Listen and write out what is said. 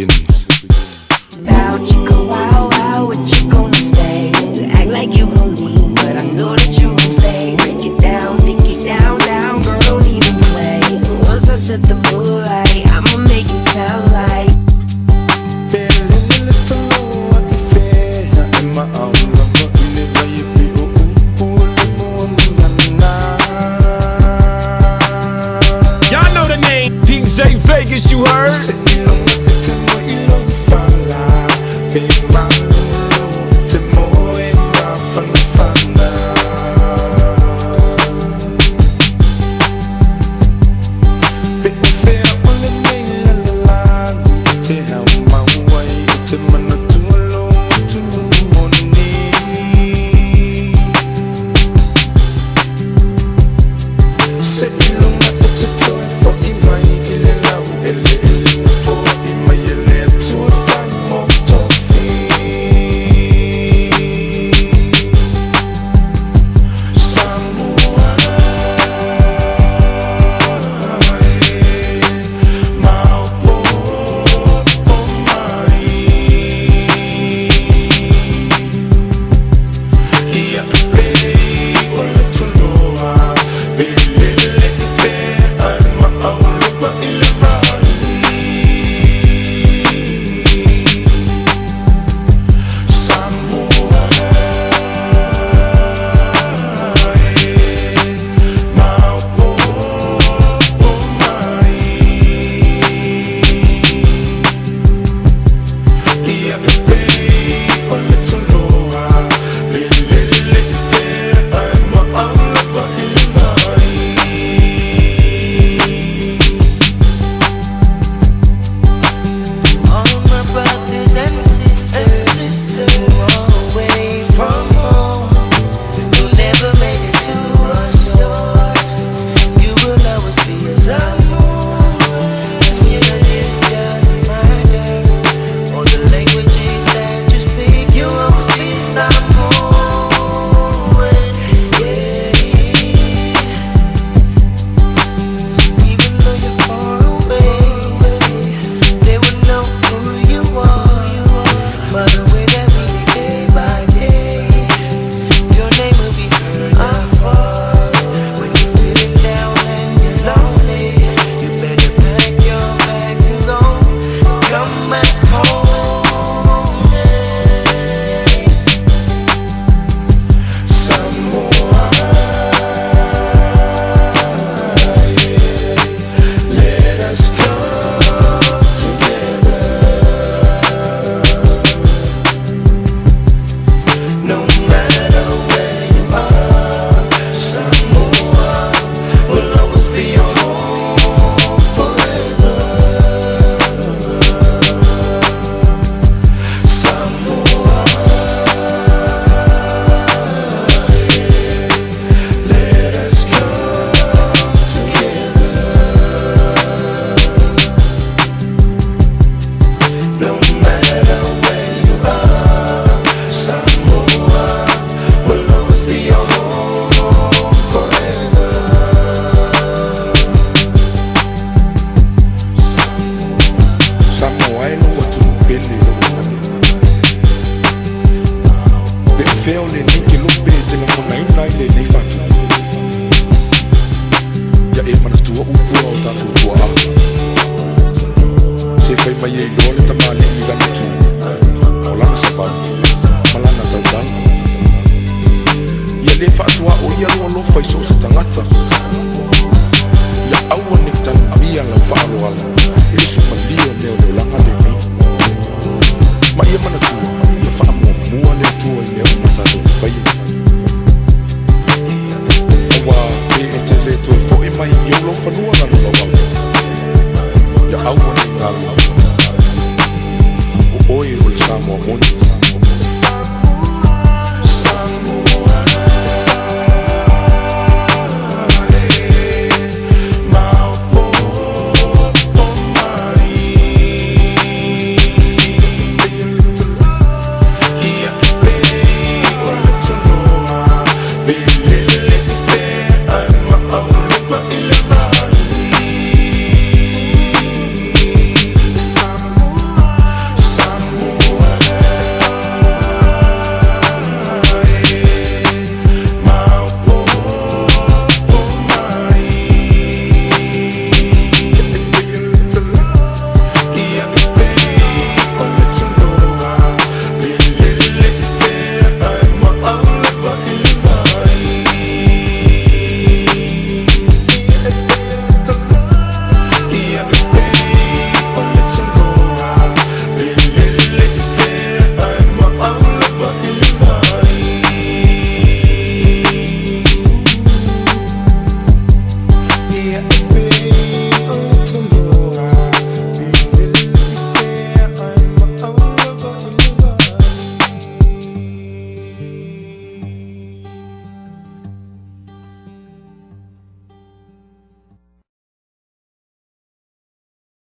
begins. Now chica, wow, wow, what you gonna say? You act like you gon' leave, but I know that you gon' stay. Break it down, down, girl, don't even play. Once I set the mood right, I'ma make it sound like y'all know the name DJ Vegas, you heard? Ma ia mana tua, ia wha mua mua le tua i leo matalo.